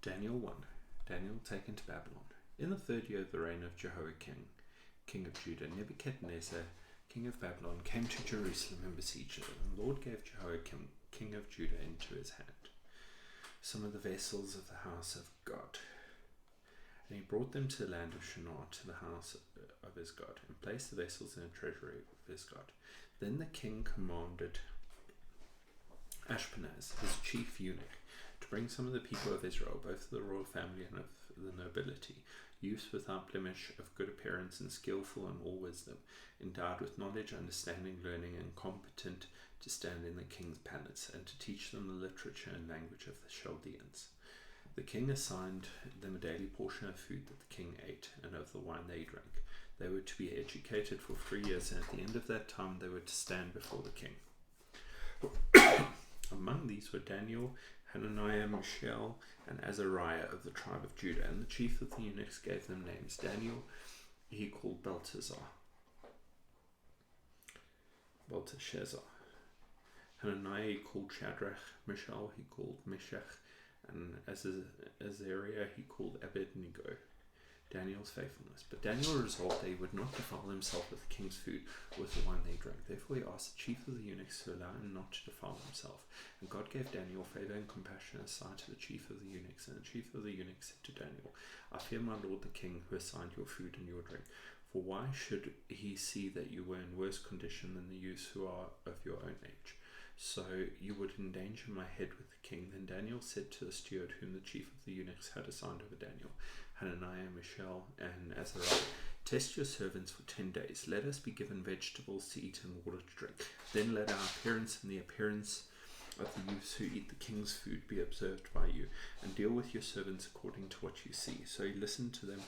Daniel 1. Daniel taken to Babylon. In the 3rd year of the reign of Jehoiakim, king of Judah, Nebuchadnezzar, king of Babylon, came to Jerusalem and besieged it. And the Lord gave Jehoiakim, king of Judah, into his hand some of the vessels of the house of God. And he brought them to the land of Shinar, to the house of his God, and placed the vessels in the treasury of his God. Then the king commanded Ashpenaz, his chief eunuch, to bring some of the people of Israel, both of the royal family and of the nobility, youths without blemish, of good appearance, and skillful in all wisdom, endowed with knowledge, understanding, learning, and competent to stand in the king's palace, and to teach them the literature and language of the Chaldeans. The king assigned them a daily portion of food that the king ate, and of the wine they drank. They were to be educated for 3 years, and at the end of that time they were to stand before the king. Among these were Daniel, Hananiah, Mishael, and Azariah of the tribe of Judah, and the chief of the eunuchs gave them names. Daniel he called Belteshazzar. Hananiah he called Shadrach. Mishael he called Meshach, and Azariah he called Abednego. Daniel's faithfulness. But Daniel resolved that he would not defile himself with the king's food, with the wine they drank. Therefore he asked the chief of the eunuchs to allow him not to defile himself. And God gave Daniel favor and compassion in the sight of the chief of the eunuchs. And the chief of the eunuchs said to Daniel, I fear my lord the king, who assigned your food and your drink. For why should he see that you were in worse condition than the youths who are of your own age? So you would endanger my head with the king. Then Daniel said to the steward, whom the chief of the eunuchs had assigned over Daniel, Hananiah, Mishael, and Azariah, test your servants for 10 days. Let us be given vegetables to eat and water to drink. Then let our appearance and the appearance of the youths who eat the king's food be observed by you, and deal with your servants according to what you see. So he listened to them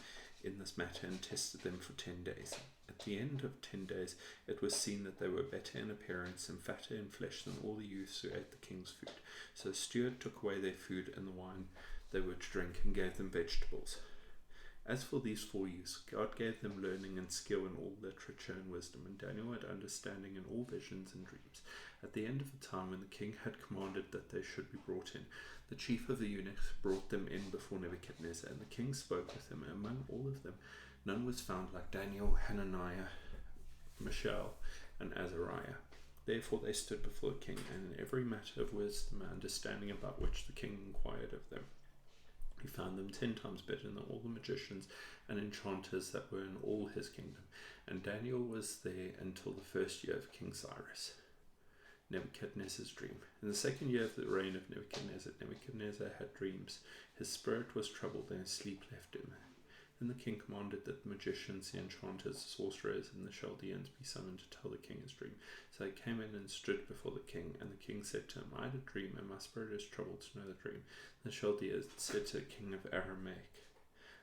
in this matter and tested them for 10 days. At the end of 10 days, it was seen that they were better in appearance and fatter in flesh than all the youths who ate the king's food. So the steward took away their food and the wine they were to drink, and gave them vegetables. As for these 4 youths, God gave them learning and skill in all literature and wisdom, and Daniel had understanding in all visions and dreams. At the end of the time, when the king had commanded that they should be brought in, the chief of the eunuchs brought them in before Nebuchadnezzar, and the king spoke with them. And among all of them, none was found like Daniel, Hananiah, Mishael, and Azariah. Therefore they stood before the king, and in every matter of wisdom and understanding about which the king inquired of them, he found them 10 times better than all the magicians and enchanters that were in all his kingdom. And Daniel was there until the 1st year of King Cyrus. Nebuchadnezzar's dream. In the 2nd year of the reign of Nebuchadnezzar, Nebuchadnezzar had dreams. His spirit was troubled, and his sleep left him. Then the king commanded that the magicians, the enchanters, the sorcerers, and the Chaldeans be summoned to tell the king his dream. So they came in and stood before the king, and the king said to him, I had a dream, and my spirit is troubled to know the dream. The Chaldeans said to the king of Aramaic,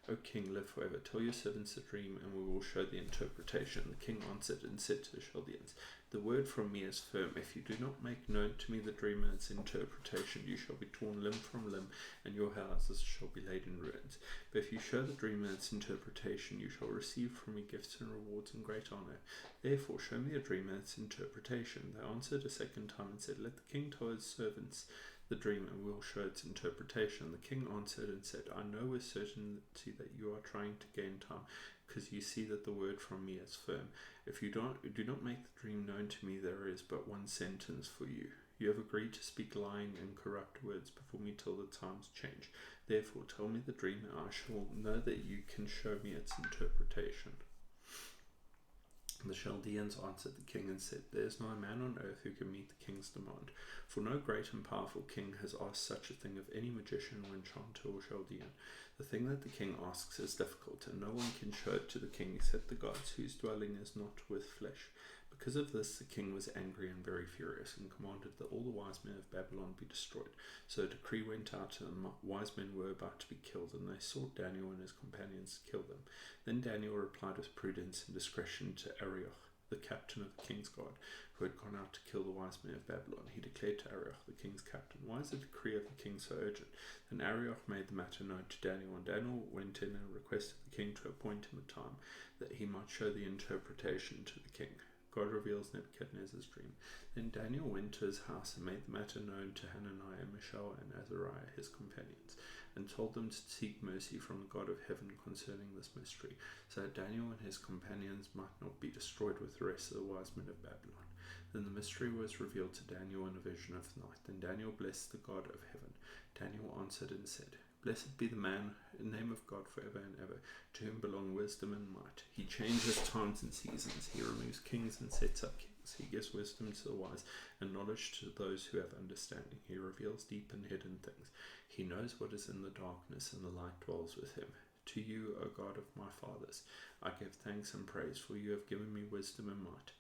O king, live forever. Tell your servants the dream, and we will show the interpretation. The king answered and said to the Chaldeans, The word from me is firm. If you do not make known to me the dream and its interpretation, you shall be torn limb from limb, and your houses shall be laid in ruins. But if you show the dream and its interpretation, you shall receive from me gifts and rewards and great honor. Therefore show me the dream and its interpretation. They answered a second time and said, Let the king tell his servants the dream, and we will show its interpretation. The king answered and said, I know with certainty that you are trying to gain time, because you see that the word from me is firm. If you do not make the dream known to me, there is but one sentence for you. You have agreed to speak lying and corrupt words before me till the times change. Therefore tell me the dream, and I shall know that you can show me its interpretation. The Chaldeans answered the king and said, There is not a man on earth who can meet the king's demand, for no great and powerful king has asked such a thing of any magician or enchanter or Chaldean. The thing that the king asks is difficult, and no one can show it to the king except the gods, whose dwelling is not with flesh. Because of this, the king was angry and very furious, and commanded that all the wise men of Babylon be destroyed. So a decree went out, and the wise men were about to be killed, and they sought Daniel and his companions to kill them. Then Daniel replied with prudence and discretion to Arioch, the captain of the king's guard, who had gone out to kill the wise men of Babylon. He declared to Arioch, the king's captain, Why is the decree of the king so urgent? Then Arioch made the matter known to Daniel, and Daniel went in and requested the king to appoint him a time, that he might show the interpretation to the king. God reveals Nebuchadnezzar's dream. Then Daniel went to his house and made the matter known to Hananiah, Mishael, and Azariah, his companions. and told them to seek mercy from the God of heaven concerning this mystery, so that Daniel and his companions might not be destroyed with the rest of the wise men of Babylon. Then the mystery was revealed to Daniel in a vision of the night. Then Daniel blessed the God of heaven. Daniel answered and said, Blessed be the man, in the name of God forever and ever, to whom belong wisdom and might. He changes times and seasons. He removes kings and sets up kings. He gives wisdom to the wise and knowledge to those who have understanding. He reveals deep and hidden things. He knows what is in the darkness, and the light dwells with him. To you, O God of my fathers, I give thanks and praise, for you have given me wisdom and might,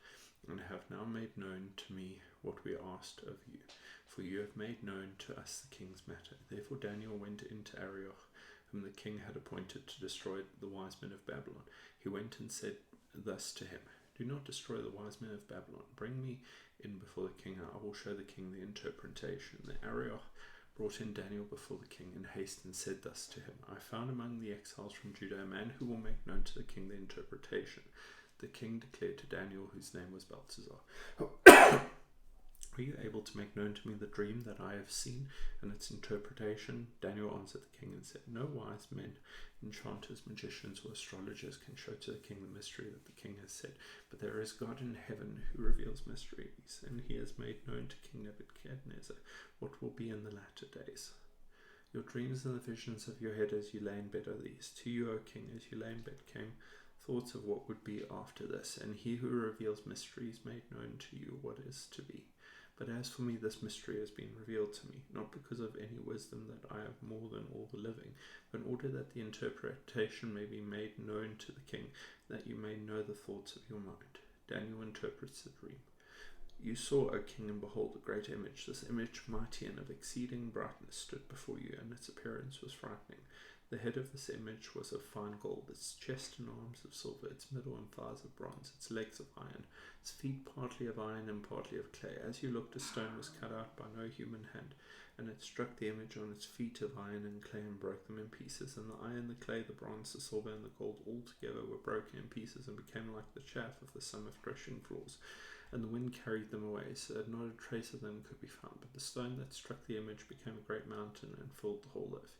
and have now made known to me what we asked of you. For you have made known to us the king's matter. Therefore Daniel went into Arioch, whom the king had appointed to destroy the wise men of Babylon. He went and said thus to him, Do not destroy the wise men of Babylon. Bring me in before the king, and I will show the king the interpretation. Then Arioch brought in Daniel before the king in haste and said thus to him, I found among the exiles from Judah a man who will make known to the king the interpretation. The king declared to Daniel, whose name was Belteshazzar, Are you able to make known to me the dream that I have seen and its interpretation? Daniel answered the king and said, No wise men, enchanters, magicians, or astrologers can show to the king the mystery that the king has said, but there is God in heaven who reveals mysteries, and he has made known to King Nebuchadnezzar what will be in the latter days. Your dreams and the visions of your head as you lay in bed are these. To you, O king, as you lay in bed came thoughts of what would be after this, and he who reveals mysteries made known to you what is to be. But as for me, this mystery has been revealed to me, not because of any wisdom that I have more than all the living, but in order that the interpretation may be made known to the king, that you may know the thoughts of your mind. Daniel interprets the dream. You saw, O king, and behold, a great image. This image, mighty and of exceeding brightness, stood before you, and its appearance was frightening. The head of this image was of fine gold, its chest and arms of silver, its middle and thighs of bronze, its legs of iron, its feet partly of iron and partly of clay. As you looked, a stone was cut out by no human hand, and it struck the image on its feet of iron and clay and broke them in pieces. And the iron, the clay, the bronze, the silver, and the gold all together were broken in pieces and became like the chaff of the summer threshing floors. And the wind carried them away, so that not a trace of them could be found. But the stone that struck the image became a great mountain and filled the whole earth.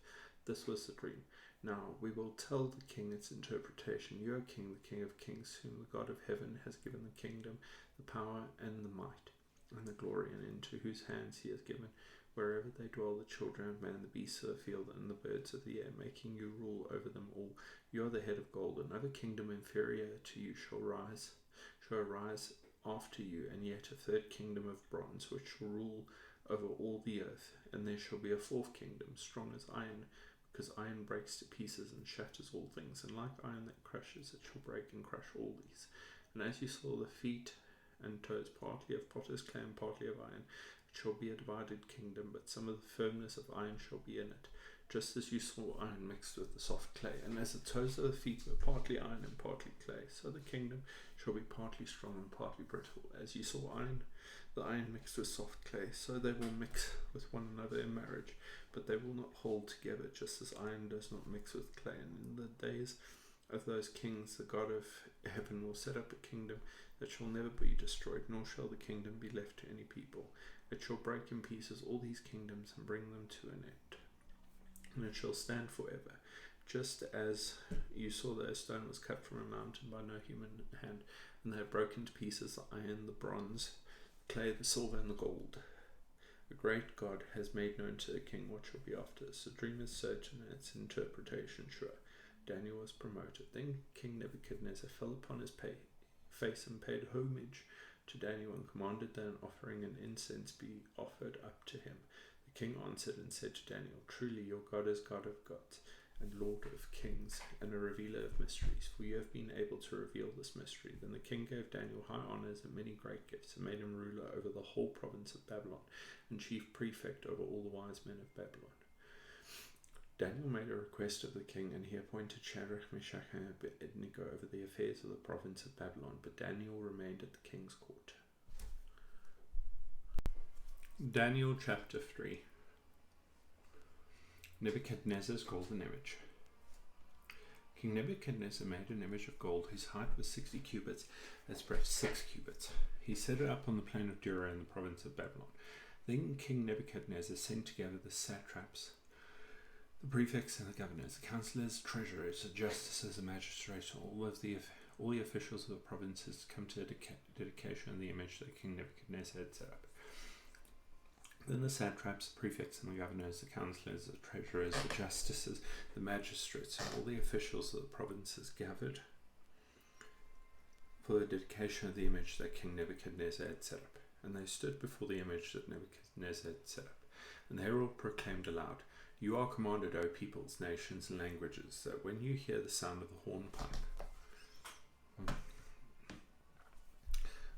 This was the dream. Now we will tell the king its interpretation. You, O king, the king of kings, whom the God of heaven has given the kingdom, the power, and the might, and the glory, and into whose hands he has given, wherever they dwell, the children of man, the beasts of the field, and the birds of the air, making you rule over them all. You are the head of gold. Another kingdom inferior to you shall arise after you, and yet a third kingdom of bronze, which shall rule over all the earth. And there shall be a fourth kingdom, strong as iron, because iron breaks to pieces and shatters all things, and like iron that crushes, it shall break and crush all these. And as you saw the feet and toes, partly of potter's clay and partly of iron, it shall be a divided kingdom, but some of the firmness of iron shall be in it, just as you saw iron mixed with the soft clay. And as the toes of the feet were partly iron and partly clay, so the kingdom shall be partly strong and partly brittle. As you saw iron, the iron mixed with soft clay, so they will mix with one another in marriage, but they will not hold together, just as iron does not mix with clay. And in the days of those kings, the God of heaven will set up a kingdom that shall never be destroyed, nor shall the kingdom be left to any people. It shall break in pieces all these kingdoms and bring them to an end, and it shall stand forever. Just as you saw that a stone was cut from a mountain by no human hand, and they have broken to pieces the iron, the bronze, the clay, the silver, and the gold. The great God has made known to the king what shall be after this. The dream is certain and its interpretation sure. Daniel was promoted. Then King Nebuchadnezzar fell upon his face and paid homage to Daniel, and commanded that an offering and incense be offered up to him. The king answered and said to Daniel, Truly your God is God of gods, and Lord of kings, and a revealer of mysteries, for you have been able to reveal this mystery. Then the king gave Daniel high honors and many great gifts, and made him ruler over the whole province of Babylon, and chief prefect over all the wise men of Babylon. Daniel made a request of the king, and he appointed Shadrach, Meshach, and Abednego over the affairs of the province of Babylon, but Daniel remained at the king's court. Daniel chapter 3. Nebuchadnezzar's golden image. King Nebuchadnezzar made an image of gold whose height was 60 cubits, its breadth 6 cubits. He set it up on the plain of Dura in the province of Babylon. Then King Nebuchadnezzar sent together the satraps, The prefects and the governors, the councillors, treasurers, the justices, the magistrates, all the officials of the provinces come to a dedication of the image that King Nebuchadnezzar had set up. Then the satraps, the prefects and the governors, the councillors, the treasurers, the justices, the magistrates, and all the officials of the provinces gathered for the dedication of the image that King Nebuchadnezzar had set up. And they stood before the image that Nebuchadnezzar had set up. And they all proclaimed aloud, "You are commanded, O peoples, nations, and languages, that when you hear the sound of the hornpipe,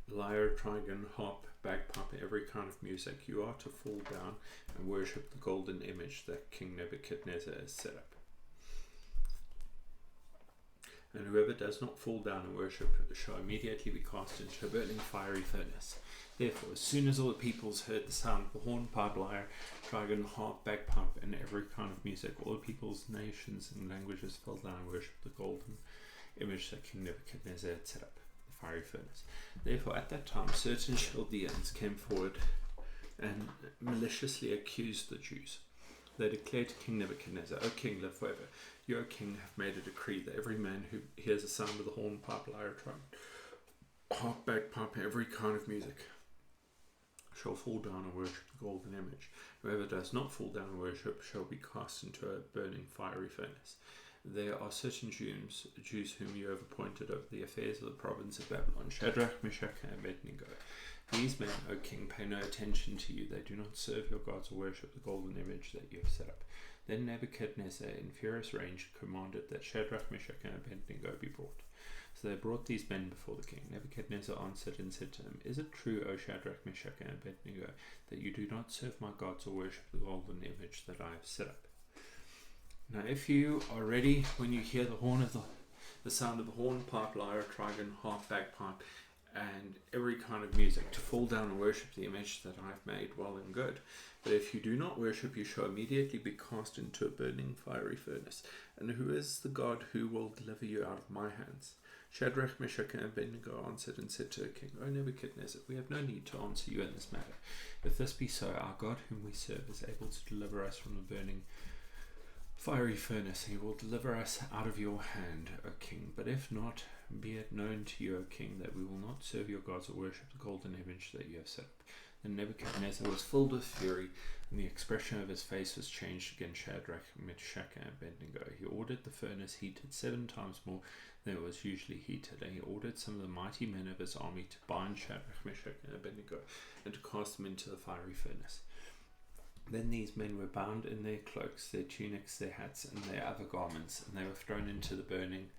lyre, trigon, harp, bagpipe, every kind of music, you are to fall down and worship the golden image that King Nebuchadnezzar has set up. And whoever does not fall down and worship shall immediately be cast into a burning fiery furnace." Therefore, as soon as all the peoples heard the sound of the hornpipe, lyre, trigon, harp, bagpipe, and every kind of music, all the peoples, nations, and languages fell down and worshipped the golden image that King Nebuchadnezzar had set up, the fiery furnace. Therefore, at that time, certain Chaldeans came forward and maliciously accused the Jews. They declared to King Nebuchadnezzar, "O king, live forever. You, O king, have made a decree that every man who hears the sound of the hornpipe, lyre, trigon, harp, bagpipe, every kind of music, shall fall down and worship the golden image. Whoever does not fall down and worship shall be cast into a burning fiery furnace. There are certain Jews whom you have appointed over the affairs of the province of Babylon, Shadrach, Meshach, and Abednego. These men, O king, pay no attention to you. They do not serve your gods or worship the golden image that you have set up." Then Nebuchadnezzar, in furious rage, commanded that Shadrach, Meshach, and Abednego be brought. So they brought these men before the king. Nebuchadnezzar answered and said to them, "Is it true, O Shadrach, Meshach, and Abednego, that you do not serve my gods or worship the golden image that I have set up? Now if you are ready when you hear the sound of the hornpipe, lyre, trigon, harp, bagpipe, and every kind of music, to fall down and worship the image that I have made, well and good. But if you do not worship, you shall immediately be cast into a burning fiery furnace. And who is the God who will deliver you out of my hands?" Shadrach, Meshach, and Abednego answered and said to the king, "O Nebuchadnezzar, we have no need to answer you in this matter. If this be so, our God whom we serve is able to deliver us from the burning fiery furnace. He will deliver us out of your hand, O king. But if not, be it known to you, O king, that we will not serve your gods or worship the golden image that you have set up." Then Nebuchadnezzar was filled with fury, and the expression of his face was changed against Shadrach, Meshach, and Abednego. He ordered the furnace heated 7 times more than it was usually heated, and he ordered some of the mighty men of his army to bind Shadrach, Meshach, and Abednego, and to cast them into the fiery furnace. Then these men were bound in their cloaks, their tunics, their hats, and their other garments, and they were thrown into the burning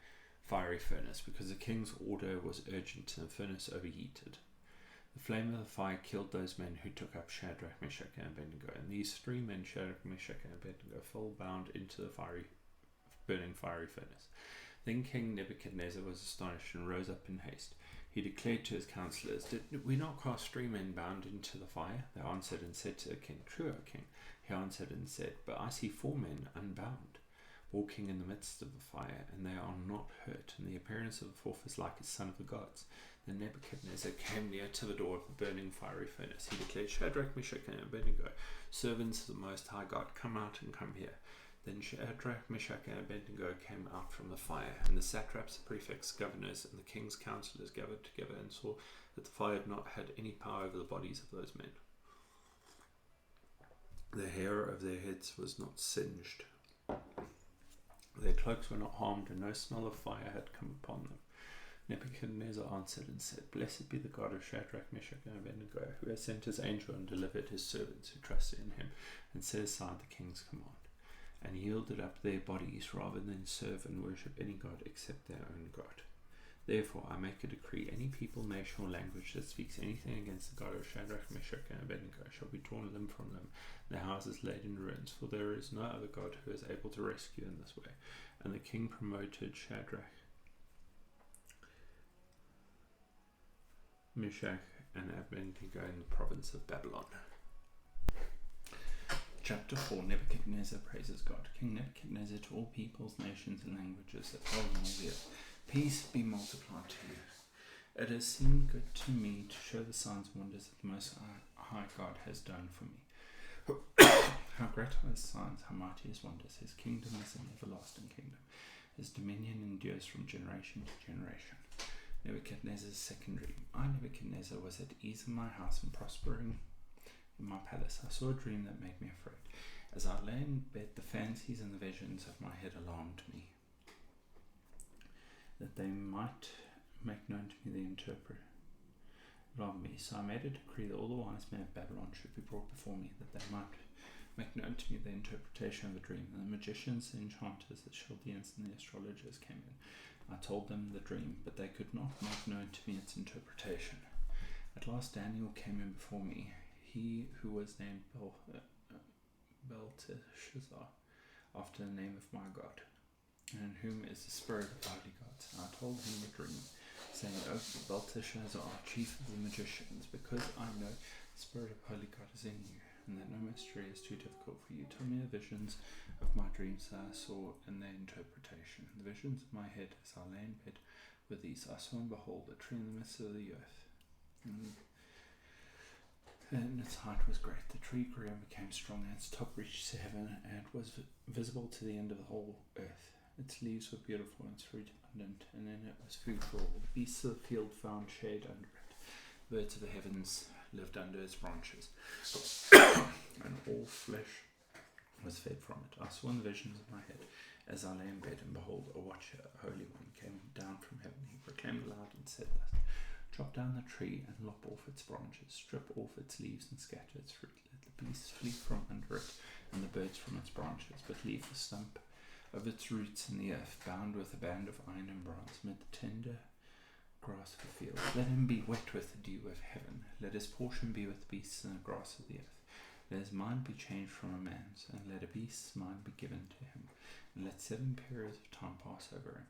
fiery furnace, because the king's order was urgent, and the furnace overheated. The flame of the fire killed those men who took up Shadrach, Meshach, and Abednego, and these 3 men, Shadrach, Meshach, and Abednego, fell bound into the burning fiery furnace. Then King Nebuchadnezzar was astonished and rose up in haste. He declared to his councillors, "Did we not cast 3 men bound into the fire?" They answered and said to the king, "True, O king." He answered and said, "But I see 4 men unbound, walking in the midst of the fire, and they are not hurt, and the appearance of the 4th is like a son of the gods." Then Nebuchadnezzar came near to the door of the burning fiery furnace. He declared, "Shadrach, Meshach, and Abednego, servants of the Most High God, come out and come here." Then Shadrach, Meshach, and Abednego came out from the fire, and the satraps, the prefects, governors, and the king's councillors gathered together and saw that the fire had not had any power over the bodies of those men. The hair of their heads was not singed. Their cloaks were not harmed, and no smell of fire had come upon them. Nebuchadnezzar answered and said, "Blessed be the God of Shadrach, Meshach, and Abednego, who has sent his angel and delivered his servants who trusted in him, and set aside the king's command, and yielded up their bodies rather than serve and worship any god except their own God. Therefore I make a decree, any people, nation, or language that speaks anything against the God of Shadrach, Meshach, and Abednego shall be torn limb from limb, their houses laid in ruins, for there is no other God who is able to rescue in this way." And the king promoted Shadrach, Meshach, and Abednego in the province of Babylon. Chapter 4. Nebuchadnezzar praises God. King Nebuchadnezzar, to all peoples, nations, and languages that dwell on the earth, peace be multiplied to you. It has seemed good to me to show the signs and wonders that the Most High God has done for me. How great are his signs, how mighty his wonders. His kingdom is an everlasting kingdom. His dominion endures from generation to generation. Nebuchadnezzar's second dream. I, Nebuchadnezzar, was at ease in my house and prospering in my palace. I saw a dream that made me afraid. As I lay in bed, the fancies and the visions of my head alarmed me, that they might make known to me the interpreter of me. So I made a decree that all the wise men of Babylon should be brought before me, that they might make known to me the interpretation of the dream. And the magicians, the enchanters, the Chaldeans, and the astrologers came in. I told them the dream, but they could not make known to me its interpretation. At last Daniel came in before me, he who was named Belteshazzar, after the name of my God, and in whom is the spirit of holy gods. And I told him the dream, saying, O Belteshazzar, chief of the magicians, because I know the spirit of holy God is in you, and that no mystery is too difficult for you. Tell me the visions of my dreams that I saw and their interpretation. The visions of my head as I lay in bed with these. I saw and behold a tree in the midst of the earth, and its height was great. The tree grew and became strong, and its top reached to heaven, and it was visible to the end of the whole earth. Its leaves were beautiful, and its fruit abundant, and in it was food for all. The beasts of the field found shade under it. Birds of the heavens lived under its branches, and all flesh was fed from it. I saw in the visions of my head, as I lay in bed, and behold, a watcher, a holy one, came down from heaven. He proclaimed aloud and said thus, chop down the tree and lop off its branches, strip off its leaves and scatter its fruit. Let the beasts flee from under it, and the birds from its branches, but leave the stump of its roots in the earth, bound with a band of iron and bronze, amid the tender grass of the field. Let him be wet with the dew of heaven. Let his portion be with beasts and the grass of the earth. Let his mind be changed from a man's, and let a beast's mind be given to him. And let 7 periods of time pass over him.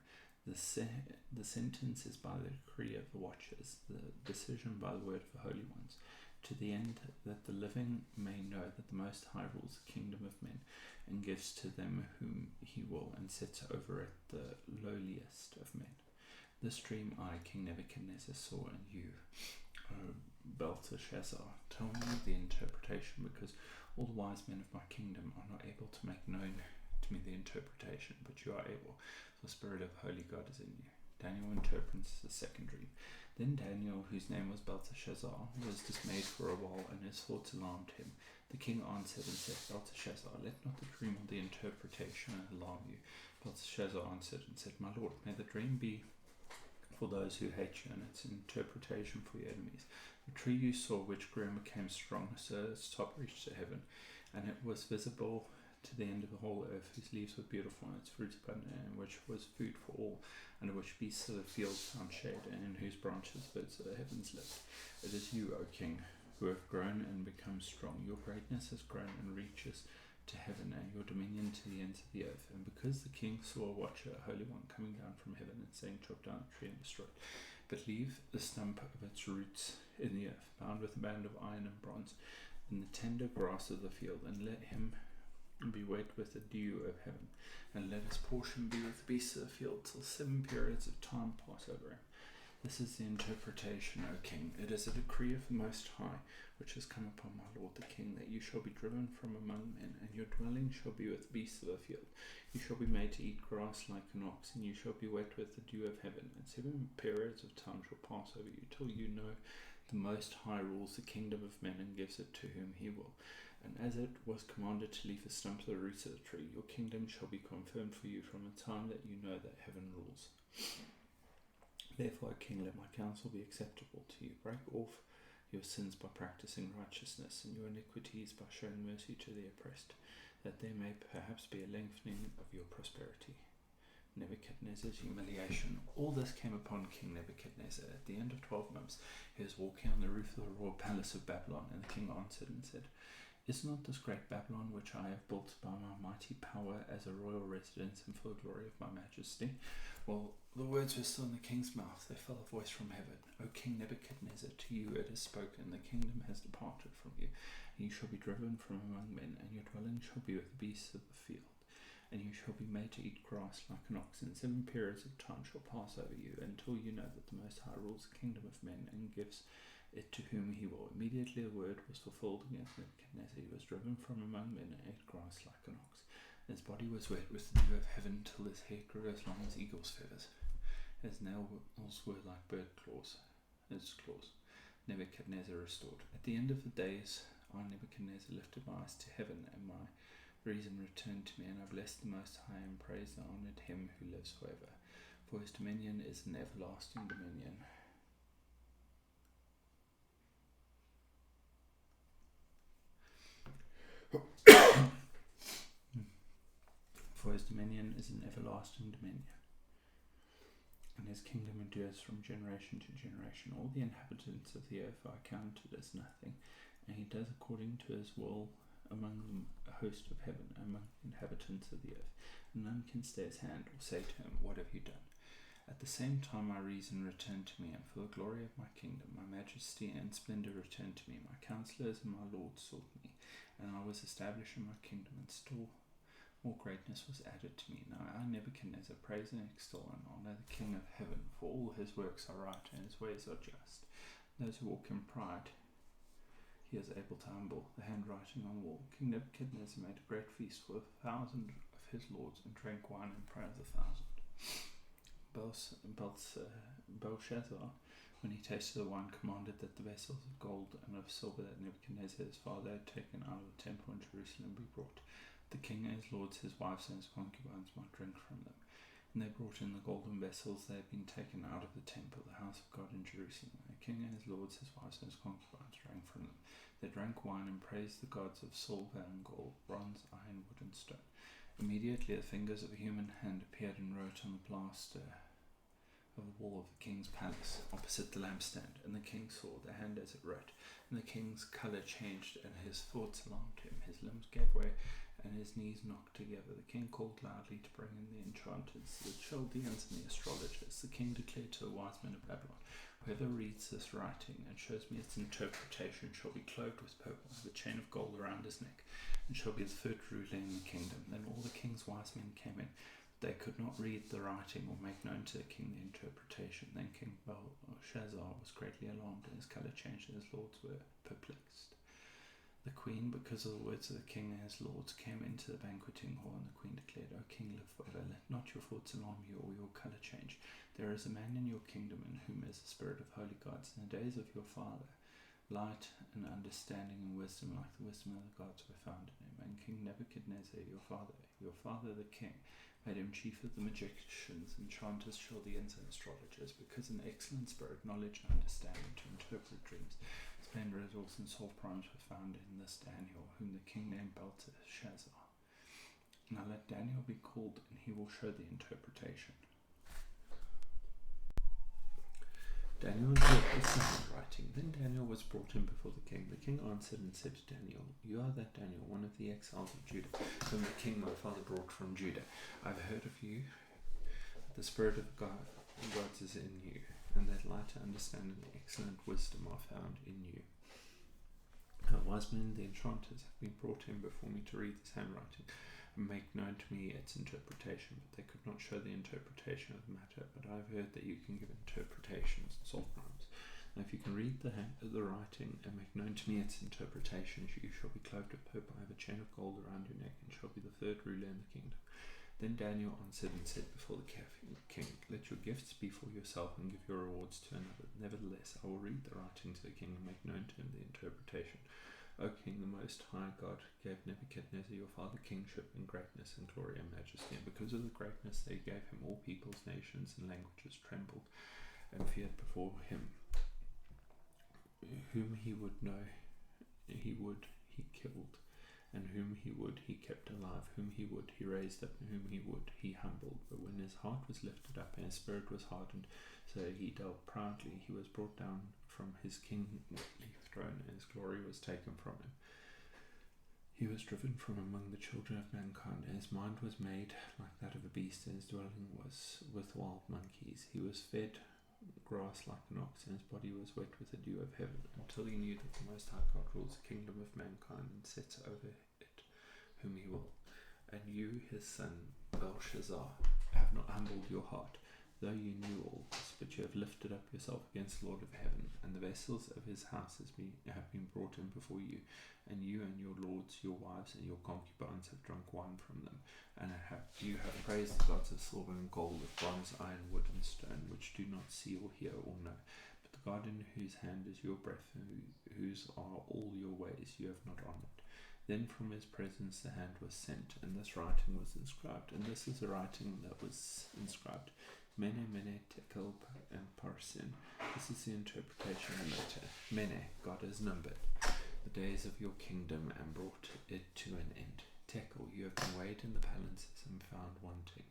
The sentence is by the decree of the watchers, the decision by the word of the holy ones, to the end that the living may know that the Most High rules the kingdom of men, and gives to them whom he will, and sets over it the lowliest of men. This dream I, King Nebuchadnezzar, saw, and you, O Belteshazzar, tell me the interpretation, because all the wise men of my kingdom are not able to make known to me the interpretation, but you are able, for the spirit of holy God is in you. Daniel interprets the second dream. Then Daniel, whose name was Belteshazzar, was dismayed for a while, and his thoughts alarmed him. The king answered and said, Belteshazzar, let not the dream or the interpretation alarm you. Belteshazzar answered and said, My lord, may the dream be for those who hate you, and its interpretation for your enemies. The tree you saw, which grew and became strong, so its top reached to heaven, and it was visible to the end of the whole earth, whose leaves were beautiful, and its fruits abundant, and which was food for all, under which beasts of the field found shade, and in whose branches birds of the heavens lived. It is you, O king, who have grown and become strong. Your greatness has grown and reaches to heaven, and your dominion to the ends of the earth. And because the king saw a watcher, a holy one, coming down from heaven, and saying, chop down the tree and destroy it, but leave the stump of its roots in the earth, bound with a band of iron and bronze, in the tender grass of the field, and let him be wet with the dew of heaven, and let his portion be with the beasts of the field, till 7 periods of time pass over him. This is the interpretation, O king. It is a decree of the Most High, which has come upon my lord the king, that you shall be driven from among men, and your dwelling shall be with beasts of the field. You shall be made to eat grass like an ox, and you shall be wet with the dew of heaven. And 7 periods of time shall pass over you, till you know the Most High rules the kingdom of men, and gives it to whom he will. And as it was commanded to leave the stump of the roots of the tree, your kingdom shall be confirmed for you from the time that you know that heaven rules. Therefore, King, let my counsel be acceptable to you. Break off your sins by practicing righteousness, and your iniquities by showing mercy to the oppressed, that there may perhaps be a lengthening of your prosperity. Nebuchadnezzar's humiliation. All this came upon King Nebuchadnezzar. At the end of 12 months, he was walking on the roof of the royal palace of Babylon, and the king answered and said, Is not this great Babylon, which I have built by my mighty power as a royal residence and for the glory of my majesty? Well, the words were still in the king's mouth. There fell a voice from heaven. O King Nebuchadnezzar, to you it is spoken. The kingdom has departed from you, and you shall be driven from among men, and your dwelling shall be with the beasts of the field. And you shall be made to eat grass like an ox, and 7 periods of time shall pass over you, until you know that the Most High rules the kingdom of men, and gives it to whom he will. Immediately the word was fulfilled against Nebuchadnezzar. He was driven from among men and ate grass like an ox. His body was wet with the dew of heaven till his hair grew as long as eagle's feathers. His nails were like bird claws. His claws. Nebuchadnezzar restored. At the end of the days, I, Nebuchadnezzar, lifted my eyes to heaven, and my reason returned to me, and I blessed the Most High, and praised and honoured him who lives forever. For his dominion is an everlasting dominion. For his dominion is an everlasting dominion, and his kingdom endures from generation to generation. All the inhabitants of the earth are counted as nothing, and he does according to his will among the host of heaven, among the inhabitants of the earth. And none can stay his hand or say to him, What have you done? At the same time my reason returned to me, and for the glory of my kingdom, my majesty and splendour returned to me. My counsellors and my lords sought me, and I was established in my kingdom, and still more greatness was added to me. Now I, Nebuchadnezzar, praise and extol and honour the King of heaven, for all his works are right and his ways are just. Those who walk in pride he is able to humble. The handwriting on the wall. King Nebuchadnezzar made a great feast for 1,000 of his lords, and drank wine in praise of 1,000. Belshazzar, when he tasted the wine, commanded that the vessels of gold and of silver that Nebuchadnezzar his father had taken out of the temple in Jerusalem be brought. The king and his lords, his wives and his concubines might drink from them. And they brought in the golden vessels that had been taken out of the temple, the house of God in Jerusalem. The king and his lords, his wives and his concubines drank from them. They drank wine and praised the gods of silver and gold, bronze, iron, wood and stone. Immediately the fingers of a human hand appeared and wrote on the plaster of the wall of the king's palace, opposite the lampstand. And the king saw the hand as it wrote, and the king's colour changed, and his thoughts alarmed him. His limbs gave way, and his knees knocked together. The king called loudly to bring in the enchanters, the Chaldeans and the astrologers. The king declared to the wise men of Babylon, Whoever reads this writing and shows me its interpretation shall be clothed with purple, with a chain of gold around his neck, and shall be the third ruler in the kingdom. Then all the king's wise men came in. They could not read the writing or make known to the king the interpretation. Then King Belshazzar was greatly alarmed, and his colour changed, and his lords were perplexed. The queen, because of the words of the king and his lords, came into the banqueting hall, and the queen declared, O king, live forever. Let not your thoughts alarm you or your colour change. There is a man in your kingdom in whom is the spirit of holy gods. In the days of your father, light and understanding and wisdom like the wisdom of the gods were found in him. And King Nebuchadnezzar, your father the king, made him chief of the magicians, enchanters, Chaldeans, and astrologers, because an excellent spirit, knowledge, and understanding to interpret dreams, splendor, riddles, and solve problems were found in this Daniel, whom the king named Belteshazzar. Now let Daniel be called, and he will show the interpretation. Daniel interpreted the handwriting. Then Daniel was brought in before the king. The king answered and said to Daniel, You are that Daniel, one of the exiles of Judah, whom the king my father brought from Judah. I have heard of you, that the spirit of God is in you, and that light, understanding, and excellent wisdom are found in you. Now wise men, the enchanters, have been brought in before me to read this handwriting, and make known to me its interpretation, but they could not show the interpretation of the matter. But I have heard that you can give interpretations and solve problems. Now if you can read the writing and make known to me its interpretations, you shall be clothed with purple, have a chain of gold around your neck, and shall be the third ruler in the kingdom. Then Daniel answered and said before the king, Let your gifts be for yourself, and give your rewards to another. Nevertheless, I will read the writing to the king and make known to him the interpretation. O King, the Most High God gave Nebuchadnezzar your father kingship and greatness and glory and majesty, and because of the greatness they gave him, all peoples, nations, and languages trembled and feared before him. Whom he would know, he killed, and whom he would, he kept alive. Whom he would, he raised up, and whom he would, he humbled. But when his heart was lifted up and his spirit was hardened, so he dealt proudly, he was brought down from his kingly throne, and his glory was taken from him. He was driven from among the children of mankind, and his mind was made like that of a beast, and his dwelling was with wild monkeys. He was fed grass like an ox, and his body was wet with the dew of heaven, until he knew that the Most High God rules the kingdom of mankind and sets over it whom he will. And you, his son Belshazzar, have not humbled your heart, though you knew all this, but you have lifted up yourself against the Lord of heaven, and the vessels of his house have been brought in before you, and you and your lords, your wives, and your concubines have drunk wine from them, and you have praised the gods of silver and gold, of bronze, iron, wood, and stone, which do not see or hear or know. But the God in whose hand is your breath, and whose are all your ways, you have not honoured. Then from his presence the hand was sent, and this writing was inscribed. And this is the writing that was inscribed: Mene, Mene, Tekel, and Parsin. This is the interpretation of Meta. Mene, God has numbered the days of your kingdom and brought it to an end. Tekel, you have been weighed in the balances and found wanting.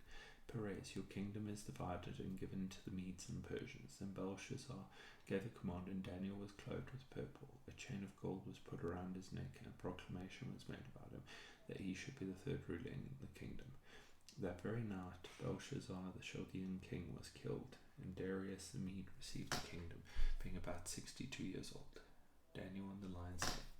Perez, your kingdom is divided and given to the Medes and Persians. Then Belshazzar gave a command, and Daniel was clothed with purple. A chain of gold was put around his neck, and a proclamation was made about him, that he should be the third ruler in the kingdom. That very night Belshazzar the Chaldean king was killed, and Darius the Mede received the kingdom, being about 62 years old. Daniel and the lion's den.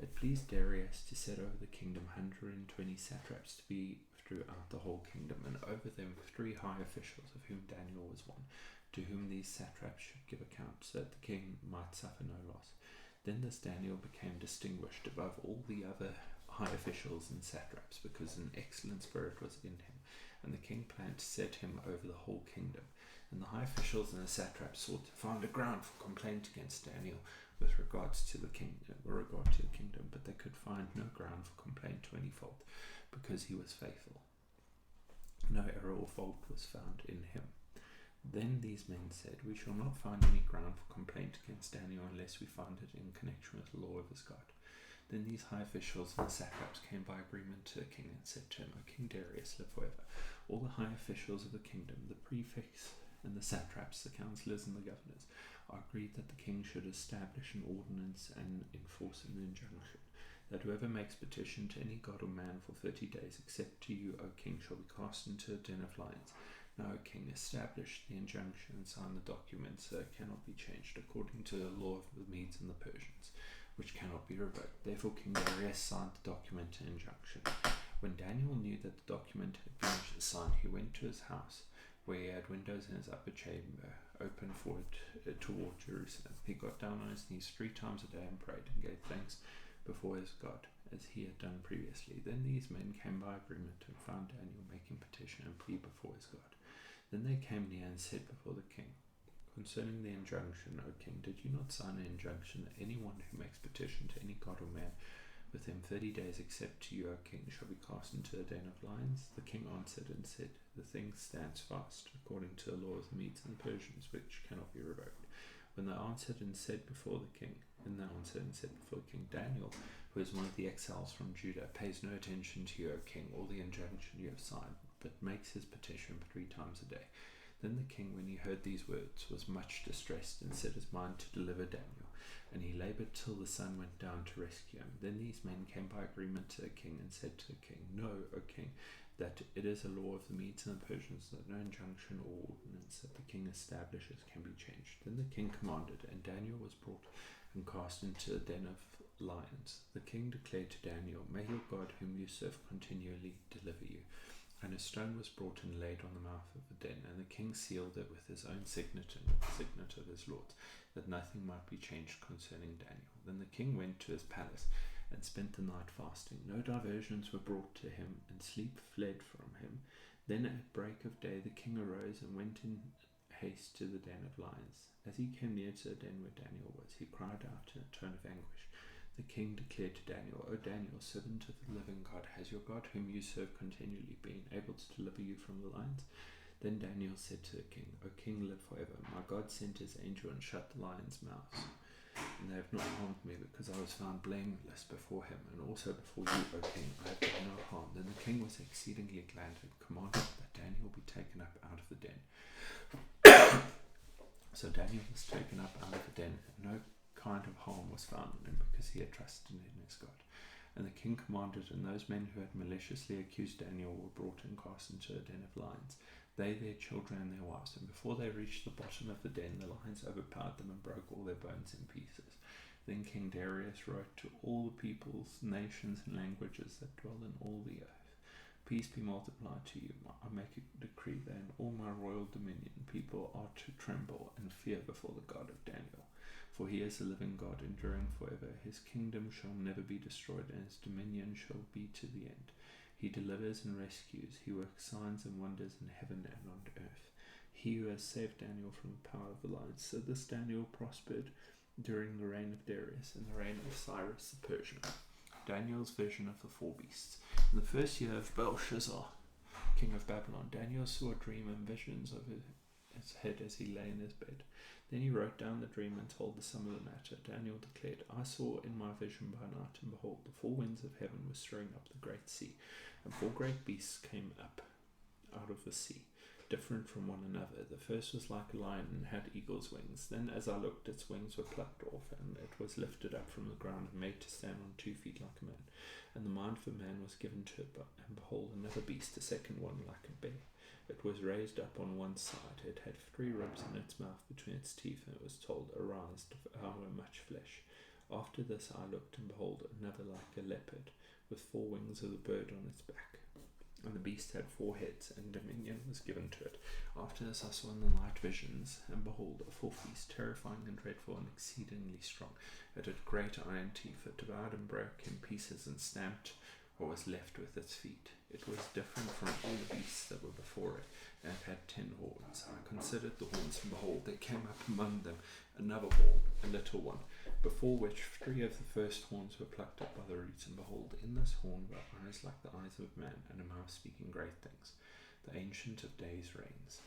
It pleased Darius to set over the kingdom 120 satraps to be throughout the whole kingdom, and over them 3 high officials, of whom Daniel was one, to whom these satraps should give account, so that the king might suffer no loss. Then this Daniel became distinguished above all the other high officials and satraps, because an excellent spirit was in him, and the king planned to set him over the whole kingdom. And the high officials and the satraps sought to find a ground for complaint against Daniel with regards to the kingdom, but they could find no ground for complaint to any fault, because he was faithful. No error or fault was found in him. Then these men said, We shall not find any ground for complaint against Daniel unless we find it in connection with the law of his God. Then these high officials and the satraps came by agreement to the king and said to him, O King Darius, live forever. All the high officials of the kingdom, the prefects and the satraps, the councillors and the governors, are agreed that the king should establish an ordinance and enforce an injunction, that whoever makes petition to any god or man for 30 days, except to you, O king, shall be cast into a den of lions. Now, O king, establish the injunction and sign the document, so it cannot be changed, according to the law of the Medes and the Persians, which cannot be revoked. Therefore King Darius signed the document and injunction. When Daniel knew that the document had been signed, he went to his house, where he had windows in his upper chamber open toward Jerusalem. He got down on his knees 3 times a day and prayed, and gave thanks before his God, as he had done previously. Then these men came by agreement and found Daniel making petition and plea before his God. Then they came near and said before the king, Concerning the injunction, O king, did you not sign an injunction that anyone who makes petition to any god or man within 30 days, except to you, O king, shall be cast into a den of lions? The king answered and said, The thing stands fast, according to the law of the Medes and the Persians, which cannot be revoked. When they answered and said before the king, Daniel, who is one of the exiles from Judah, pays no attention to you, O king, or the injunction you have signed, but makes his petition 3 times a day. Then the king, when he heard these words, was much distressed, and set his mind to deliver Daniel, and he laboured till the sun went down to rescue him. Then these men came by agreement to the king, and said to the king, Know, O king, that it is a law of the Medes and the Persians that no injunction or ordinance that the king establishes can be changed. Then the king commanded, and Daniel was brought and cast into a den of lions. The king declared to Daniel, May your God, whom you serve, continually deliver you. And a stone was brought and laid on the mouth of the den, and the king sealed it with his own signet and with the signet of his lords, that nothing might be changed concerning Daniel. Then the king went to his palace and spent the night fasting. No diversions were brought to him, and sleep fled from him. Then at break of day the king arose and went in haste to the den of lions. As he came near to the den where Daniel was, he cried out in a tone of anguish. The king declared to Daniel, O Daniel, servant of the living God, has your God, whom you serve continually, been able to deliver you from the lions? Then Daniel said to the king, O king, live forever. My God sent his angel and shut the lions' mouths, and they have not harmed me, because I was found blameless before him, and also before you, O king, I have done no harm. Then the king was exceedingly glad and commanded that Daniel be taken up out of the den. So Daniel was taken up out of the den, and no kind of harm was found in him, because he had trusted in his God. And the king commanded, and those men who had maliciously accused Daniel were brought and cast into a den of lions, they, their children, and their wives. And before they reached the bottom of the den, the lions overpowered them and broke all their bones in pieces. Then King Darius wrote to all the peoples, nations, and languages that dwell in all the earth, Peace be multiplied to you. I make a decree that in all my royal dominion people are to tremble and fear before the God of Daniel. For he is a living God, enduring forever. His kingdom shall never be destroyed, and his dominion shall be to the end. He delivers and rescues. He works signs and wonders in heaven and on earth. He who has saved Daniel from the power of the lions. So this Daniel prospered during the reign of Darius and the reign of Cyrus the Persian. Daniel's vision of the four beasts. In the first year of Belshazzar, king of Babylon, Daniel saw a dream and visions of his head as he lay in his bed. Then he wrote down the dream and told the sum of the matter. Daniel declared, I saw in my vision by night, and behold, the four winds of heaven were stirring up the great sea, and four great beasts came up out of the sea, different from one another. The first was like a lion and had eagle's wings. Then as I looked, its wings were plucked off, and it was lifted up from the ground and made to stand on 2 feet like a man. And the mind of a man was given to it, and behold, another beast, a second one like a bear. It was raised up on one side. It had 3 ribs in its mouth between its teeth, and it was told, Arise, devour much flesh. After this I looked, and behold, another like a leopard, with 4 wings of the bird on its back. And the beast had 4 heads, and dominion was given to it. After this I saw in the night visions, and behold, a 4th beast, terrifying and dreadful and exceedingly strong. It had great iron teeth. It devoured and broke in pieces and stamped what was left with its feet. It was different from all the beasts that were before it, and it had 10 horns. I considered the horns, and behold, there came up among them another horn, a little one, before which 3 of the first horns were plucked up by the roots. And behold, in this horn were eyes like the eyes of man, and a mouth speaking great things. The Ancient of Days reigns.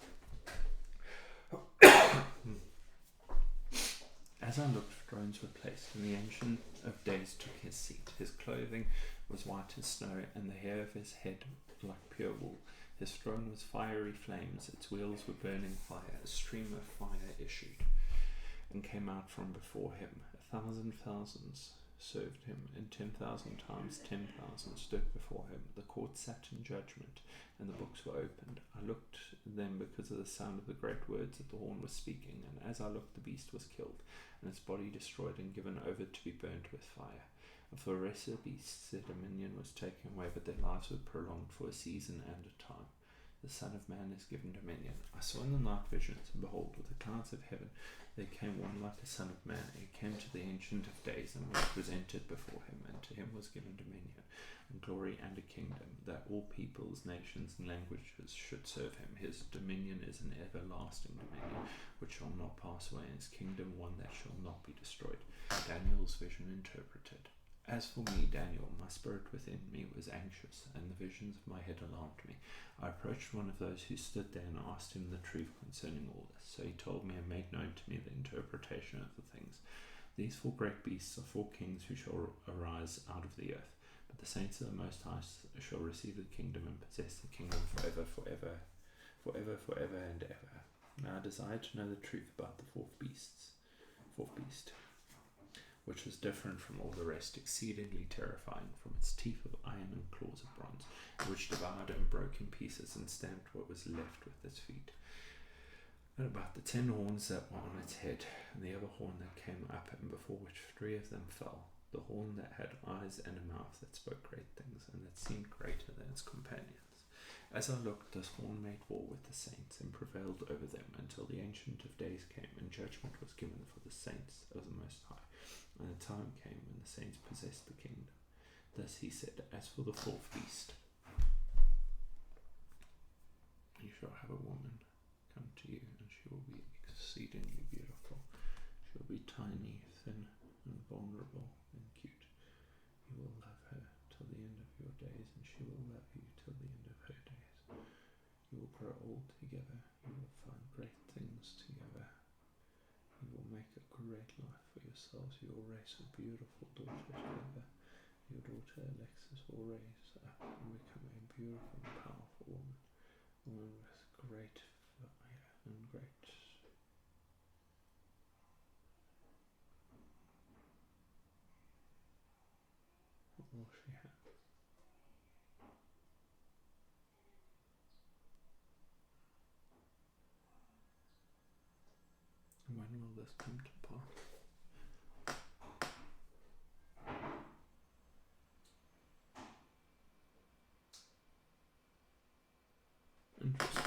As I looked, thrones were placed, and the Ancient of Days took his seat. His clothing was white as snow, and the hair of his head like pure wool. His throne was fiery flames, its wheels were burning fire. A stream of fire issued and came out from before him. 1,000 thousands served him, and 10,000 times 10,000 stood before him. The court sat in judgment, and the books were opened. I looked then because of the sound of the great words that the horn was speaking, and as I looked, the beast was killed, and its body destroyed and given over to be burnt with fire. And for the rest of the beasts, their dominion was taken away, but their lives were prolonged for a season and a time. The Son of Man is given dominion. I saw in the night visions, and behold, with the clouds of heaven there came one like a son of man. He came to the Ancient of Days, and was presented before him, and to him was given dominion, and glory, and a kingdom, that all peoples, nations, and languages should serve him. His dominion is an everlasting dominion, which shall not pass away, and his kingdom one that shall not be destroyed. Daniel's vision interpreted. As for me, Daniel, my spirit within me was anxious, and the visions of my head alarmed me. I approached one of those who stood there and asked him the truth concerning all this. So he told me and made known to me the interpretation of the things. These 4 great beasts are 4 kings who shall arise out of the earth, but the saints of the Most High shall receive the kingdom and possess the kingdom forever, forever, forever, forever and ever. Now I desired to know the truth about the 4th beast, which was different from all the rest, exceedingly terrifying, from its teeth of iron and claws of bronze, which devoured and broke in pieces and stamped what was left with its feet. And about the 10 horns that were on its head, and the other horn that came up, and before which 3 of them fell, the horn that had eyes and a mouth that spoke great things, and that seemed greater than its companions. As I looked, this horn made war with the saints, and prevailed over them, until the Ancient of Days came, and judgment was given for the saints of the Most High. And the time came when the saints possessed the kingdom. Thus he said, As for the 4th beast, you shall have a woman come to you, and she will be exceedingly beautiful. She will be tiny, thin, and vulnerable, and cute. You will love her till the end of your days, and she will love you till the end of her days. You will grow old together. You will find great things together. You will make a great life for yourselves. You will raise a beautiful daughter together. Your daughter Alexis will raise up and become a beautiful and powerful woman with great fire and great all she has. And when will this come to pass? Interesting.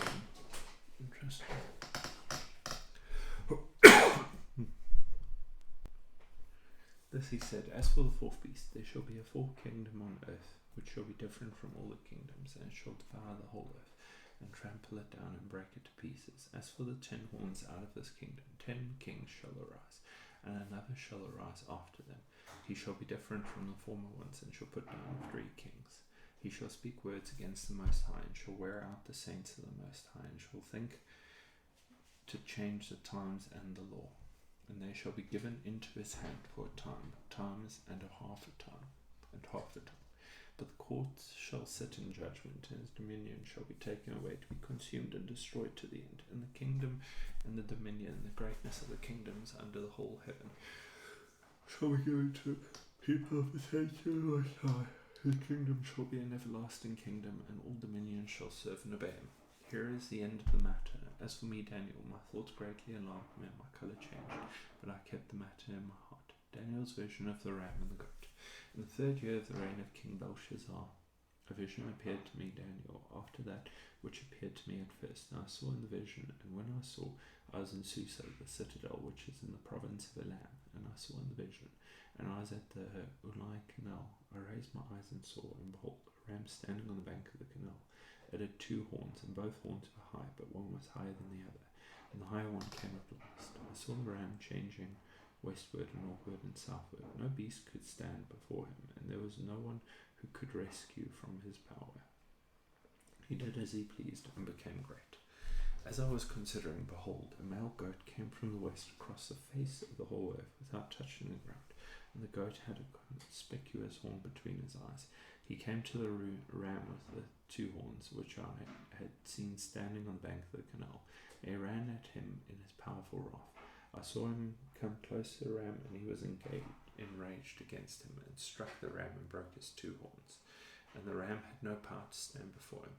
This he said, as for the fourth beast, there shall be a fourth kingdom on earth, which shall be different from all the kingdoms, and it shall devour the whole earth, and trample it down and break it to pieces. As for the 10 horns out of this kingdom, 10 kings shall arise, and another shall arise after them. He shall be different from the former ones, and shall put down 3 kings. He shall speak words against the Most High, and shall wear out the saints of the Most High, and shall think to change the times and the law. And they shall be given into his hand for a time, times and a half a time, and half a time. But the courts shall sit in judgment, and his dominion shall be taken away to be consumed and destroyed to the end. And the kingdom and the dominion and the greatness of the kingdoms under the whole heaven shall be given to people of the saints of the Most High. His kingdom shall be an everlasting kingdom, and all dominions shall serve and obey him. Here is the end of the matter. As for me, Daniel, my thoughts greatly alarmed me, and my colour changed, but I kept the matter in my heart. Daniel's vision of the ram and the goat. In the 3rd year of the reign of King Belshazzar, a vision appeared to me, Daniel, after that which appeared to me at first. And I saw in the vision, and when I saw, I was in Susa, the citadel, which is in the province of Elam, and I saw in the vision, and I was at the Ulai canal. I raised my eyes and saw, and behold, a ram standing on the bank of the canal. It had 2 horns, and both horns were high, but one was higher than the other, and the higher one came up last. I saw the ram changing westward and northward and southward. No beast could stand before him, and there was no one who could rescue from his power. He did as he pleased and became great. As I was considering, behold, a male goat came from the west across the face of the whole earth without touching the ground, and the goat had a conspicuous horn between his eyes. He came to the ram with the 2 horns, which I had seen standing on the bank of the canal. He ran at him in his powerful wrath. I saw him come close to the ram, and he was enraged against him, and struck the ram and broke his 2 horns. And the ram had no power to stand before him,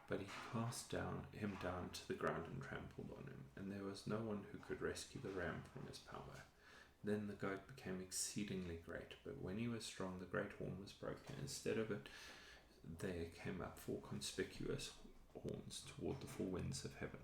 but he cast him down to the ground and trampled on him, and there was no one who could rescue the ram from his power. Then the goat became exceedingly great, but when he was strong, the great horn was broken. Instead of it, there came up 4 conspicuous horns toward the 4 winds of heaven.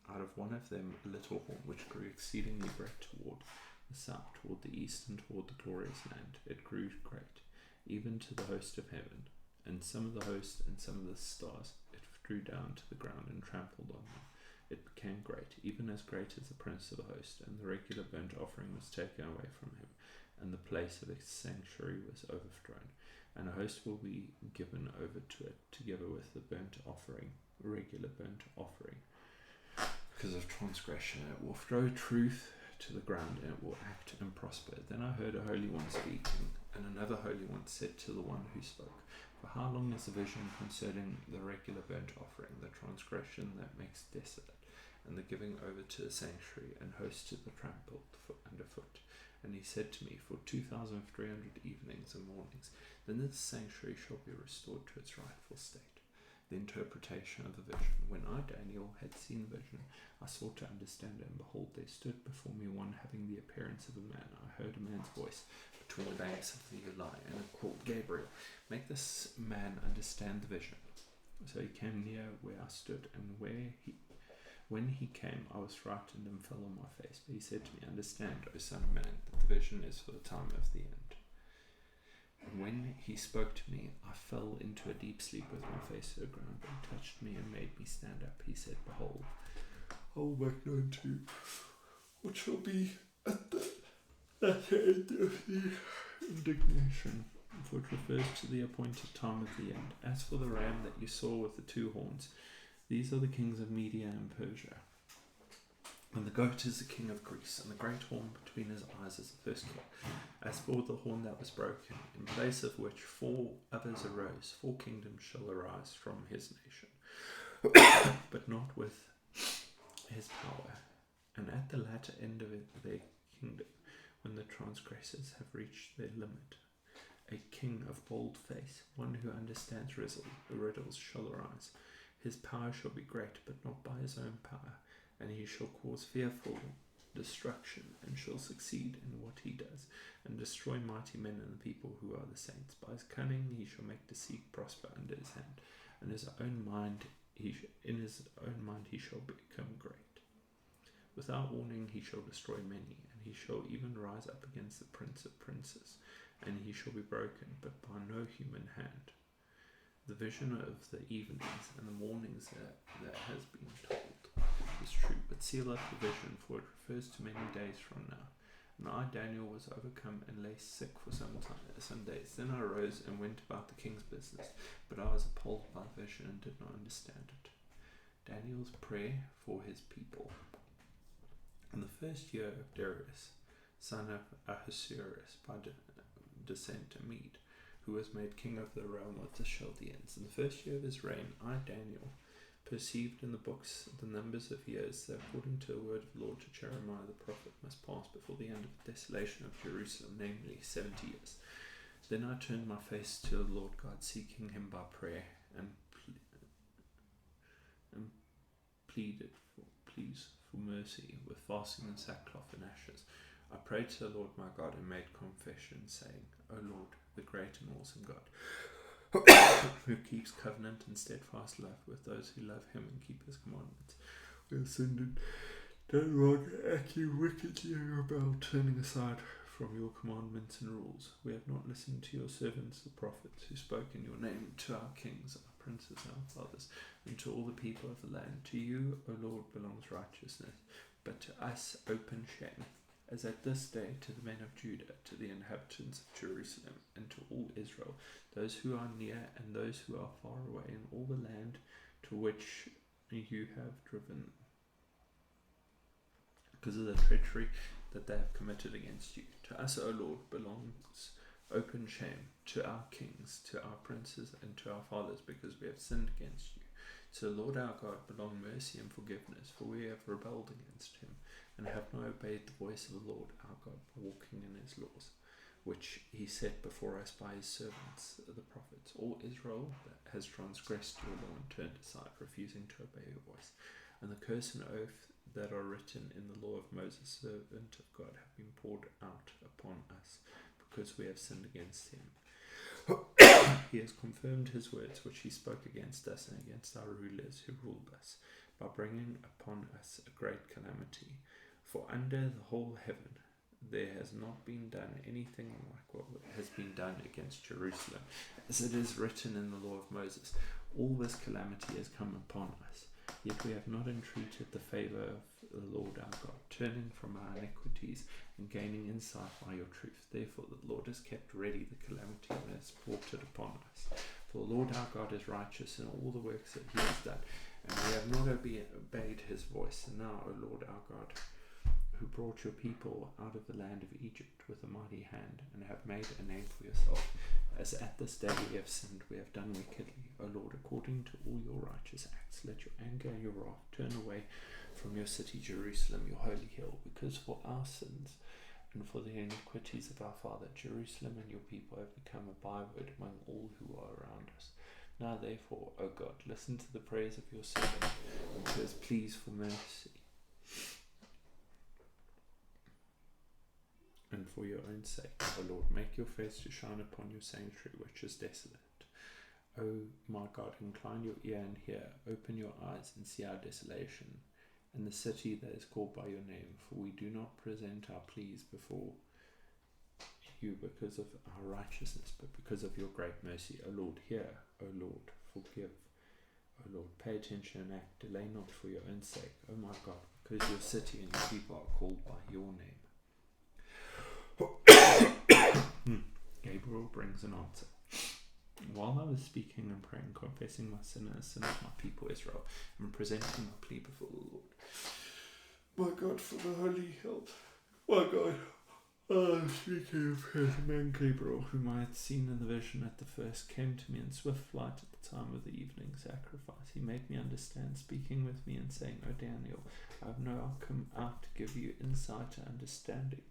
Out of one of them, a little horn, which grew exceedingly great toward the south, toward the east, and toward the glorious land. It grew great, even to the host of heaven, and some of the host and some of the stars. It drew down to the ground and trampled on them. It became great, even as great as the prince of the host, and the regular burnt offering was taken away from him, and the place of its sanctuary was overthrown. And a host will be given over to it, together with the burnt offering, regular burnt offering. Because of transgression, it will throw truth to the ground, and it will act and prosper. Then I heard a holy one speaking, and another holy one said to the one who spoke, For how long is the vision concerning the regular burnt offering, the transgression that makes desolate, and the giving over to the sanctuary, and host to the trampled underfoot? And he said to me, For 2,300 evenings and mornings, then the sanctuary shall be restored to its rightful state. The interpretation of the vision. When I, Daniel, had seen the vision, I sought to understand it, and behold, there stood before me one having the appearance of a man. I heard a man's voice between the banks of the Ulai, and it called, Gabriel, make this man understand the vision. So he came near where I stood, and when he came, I was frightened and fell on my face. But he said to me, Understand, O son of man, that the vision is for the time of the end. And when he spoke to me, I fell into a deep sleep with my face to the ground. But he touched me and made me stand up. He said, Behold, I will make known to you what shall be at the end of the indignation, for it refers to the appointed time of the end. As for the ram that you saw with the 2 horns, these are the kings of Media and Persia. And the goat is the king of Greece, and the great horn between his eyes is the first king. As for the horn that was broken, in place of which 4 others arose, 4 kingdoms shall arise from his nation, but not with his power. And at the latter end of their kingdom, when the transgressors have reached their limit, a king of bold face, one who understands riddles, shall arise. His power shall be great, but not by his own power, and he shall cause fearful destruction, and shall succeed in what he does, and destroy mighty men and the people who are the saints. By his cunning he shall make deceit prosper under his hand, and his own mind in his own mind he shall become great. Without warning he shall destroy many, and he shall even rise up against the prince of princes, and he shall be broken, but by no human hand. The vision of the evenings and the mornings that has been told is true, but seal up the vision, for it refers to many days from now. And I, Daniel, was overcome and lay sick for some days. Then I rose and went about the king's business, but I was appalled by the vision and did not understand it. Daniel's prayer for his people. In the first year of Darius, son of Ahasuerus, by descent a Mede, who was made king of the realm of the Chaldeans. In the first year of his reign, I, Daniel, perceived in the books the numbers of years that according to the word of the Lord to Jeremiah the prophet must pass before the end of the desolation of Jerusalem, namely 70 years. Then I turned my face to the Lord God, seeking him by prayer, and pleaded for mercy with fasting and sackcloth and ashes. I prayed to the Lord my God and made confession, saying, O Lord, the great and awesome God, who keeps covenant and steadfast love with those who love him and keep his commandments. We have sinned and done wrong, acting wickedly, and rebelled, turning aside from your commandments and rules. We have not listened to your servants, the prophets, who spoke in your name to our kings, our princes, our fathers, and to all the people of the land. To you, O Lord, belongs righteousness, but to us open shame, as at this day to the men of Judah, to the inhabitants of Jerusalem, and to all Israel, those who are near and those who are far away, in all the land to which you have driven them, because of the treachery that they have committed against you. To us, O Lord, belongs open shame, to our kings, to our princes, and to our fathers, because we have sinned against you. To the Lord our God belong mercy and forgiveness, for we have rebelled against him, and have not obeyed the voice of the Lord our God by walking in his laws, which he set before us by his servants, the prophets. All Israel has transgressed your law and turned aside, refusing to obey your voice. And the curse and oath that are written in the law of Moses, servant of God, have been poured out upon us, because we have sinned against him. He has confirmed his words which he spoke against us and against our rulers who ruled us, by bringing upon us a great calamity. For under the whole heaven there has not been done anything like what has been done against Jerusalem, as it is written in the law of Moses. All this calamity has come upon us, yet we have not entreated the favour of the Lord our God, turning from our iniquities and gaining insight by your truth. Therefore the Lord has kept ready the calamity and has brought it upon us. For the Lord our God is righteous in all the works that he has done, and we have not obeyed his voice. And now, O Lord our God, who brought your people out of the land of Egypt with a mighty hand, and have made a name for yourself, as at this day we have sinned, we have done wickedly. O Lord, according to all your righteous acts, let your anger and your wrath turn away from your city Jerusalem, your holy hill, because for our sins and for the iniquities of our father Jerusalem and your people have become a byword among all who are around us. Now therefore, O God, listen to the prayers of your servant, and to his pleas for mercy, and for your own sake. O Lord, make your face to shine upon your sanctuary, which is desolate. O my God, incline your ear and hear, open your eyes and see our desolation, and the city that is called by your name. For we do not present our pleas before you because of our righteousness, but because of your great mercy. O Lord, hear. O Lord, forgive. O Lord, pay attention and act. Delay not for your own sake. O my God, because your city and your people are called by your name. Gabriel brings an answer. While I was speaking and praying, confessing my sin and the sin of my people Israel, and presenting my plea before the Lord, my God, for the holy help, my God, speaking of him, the man Gabriel, whom I had seen in the vision at the first, came to me in swift flight at the time of the evening sacrifice. He made me understand, speaking with me and saying, O Daniel, I have now come out to give you insight and understanding.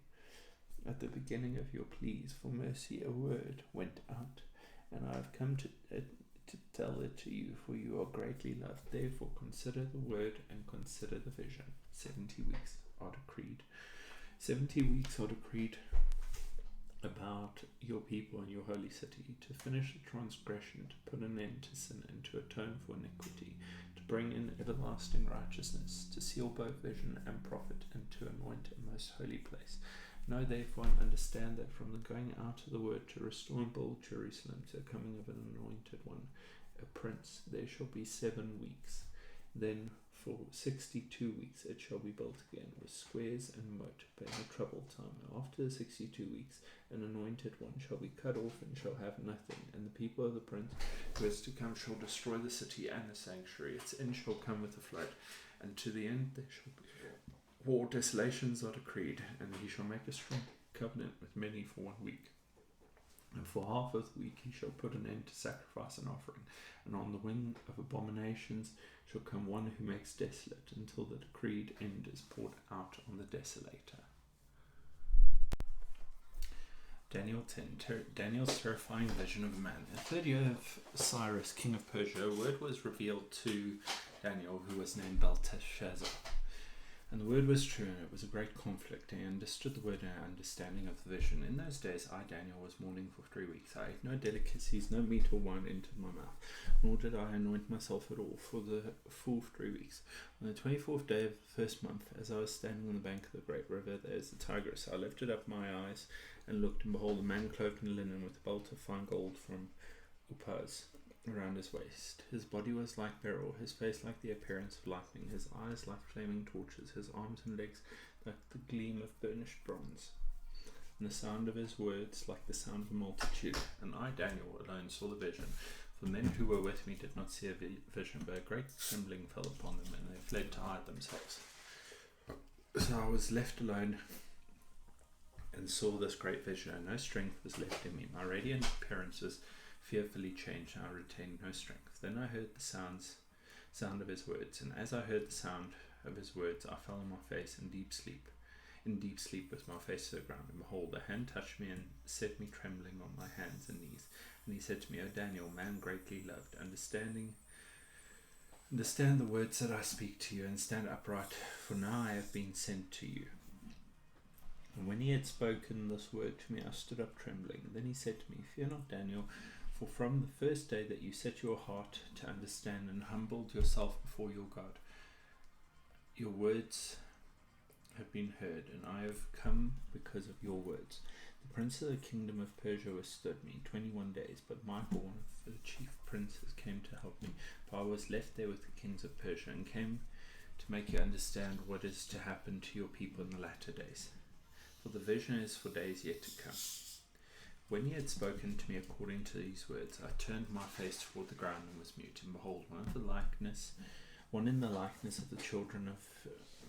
At the beginning of your pleas for mercy, a word went out, and I have come to tell it to you, for you are greatly loved. Therefore consider the word and consider the vision. 70 weeks are decreed. 70 weeks are decreed about your people and your holy city, to finish the transgression, to put an end to sin, and to atone for iniquity, bring in everlasting righteousness, to seal both vision and prophet, and to anoint a most holy place. Know therefore and understand that from the going out of the word to restore and build Jerusalem to the coming of an anointed one, a prince, there shall be 7 weeks. Then for 62 weeks it shall be built again, with squares and moat, but in the troubled time. And after the 62 weeks, an anointed one shall be cut off and shall have nothing, and the people of the prince who is to come shall destroy the city and the sanctuary. Its end shall come with a flood, and to the end there shall be war. Desolations are decreed, and he shall make a strong covenant with many for 1 week. And for half of the week he shall put an end to sacrifice and offering, and on the wing of abominations shall come one who makes desolate, until the decreed end is poured out on the desolator. Daniel 10. Daniel's terrifying vision of man. In the 3rd year of Cyrus, king of Persia, a word was revealed to Daniel, who was named Belteshazzar. And the word was true, and it was a great conflict. I understood the word and understanding of the vision. In those days, I, Daniel, was mourning for 3 weeks. I ate no delicacies, no meat or wine entered my mouth, nor did I anoint myself at all for the full 3 weeks. On the 24th day of the 1st month, as I was standing on the bank of the great river, there is the Tigris, I lifted up my eyes and looked, and behold, a man clothed in linen with a belt of fine gold from Uphaz around his waist. His body was like beryl, his face like the appearance of lightning, his eyes like flaming torches, his arms and legs like the gleam of burnished bronze, and the sound of his words like the sound of a multitude. And I, Daniel, alone saw the vision. For the men who were with me did not see a vision, but a great trembling fell upon them, and they fled to hide themselves. So I was left alone and saw this great vision, and no strength was left in me. My radiant appearance was fearfully changed, and I retained no strength. Then I heard the sound of his words, and as I heard the sound of his words, I fell on my face in deep sleep with my face to the ground. And behold, a hand touched me and set me trembling on my hands and knees. And he said to me, O Daniel, man greatly loved, understand the words that I speak to you, and stand upright, for now I have been sent to you. And when he had spoken this word to me, I stood up trembling. And then he said to me, Fear not, Daniel, for from the first day that you set your heart to understand and humbled yourself before your God, your words have been heard, and I have come because of your words. The prince of the kingdom of Persia withstood me 21 days, but Michael, one of the chief princes, came to help me. For I was left there with the kings of Persia, and came to make you understand what is to happen to your people in the latter days. For the vision is for days yet to come. When he had spoken to me according to these words, I turned my face toward the ground and was mute. And behold, one in the likeness of the children of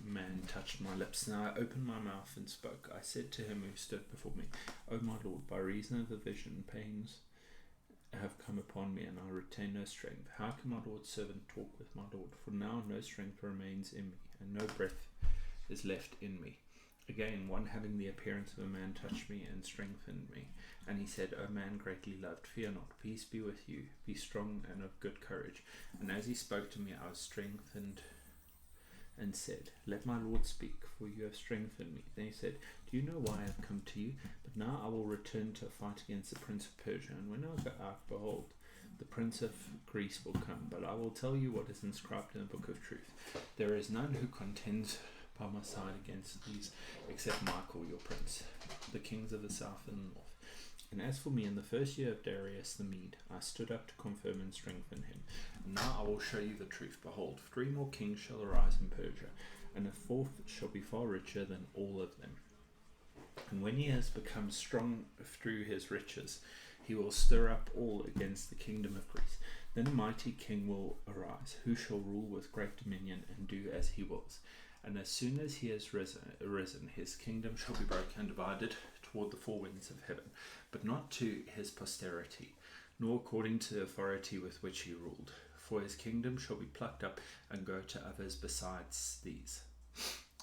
man touched my lips. Now I opened my mouth and spoke. I said to him who stood before me, O my Lord, by reason of the vision, pains have come upon me, and I retain no strength. How can my Lord's servant talk with my Lord? For now no strength remains in me, and no breath is left in me. Again, one having the appearance of a man touched me and strengthened me. And he said, O man greatly loved, fear not, peace be with you, be strong and of good courage. And as he spoke to me, I was strengthened and said, Let my Lord speak, for you have strengthened me. Then he said, Do you know why I have come to you? But now I will return to fight against the prince of Persia. And when I go out, behold, the prince of Greece will come. But I will tell you what is inscribed in the book of truth. There is none who contends by my side against these, except Michael, your prince, the kings of the south and the north. And as for me, in the 1st year of Darius the Mede, I stood up to confirm and strengthen him. And now I will show you the truth. Behold, 3 more kings shall arise in Persia, and a 4th shall be far richer than all of them. And when he has become strong through his riches, he will stir up all against the kingdom of Greece. Then a mighty king will arise, who shall rule with great dominion and do as he wills. And as soon as he has arisen, his kingdom shall be broken and divided toward the 4 winds of heaven, but not to his posterity, nor according to the authority with which he ruled. For his kingdom shall be plucked up and go to others besides these.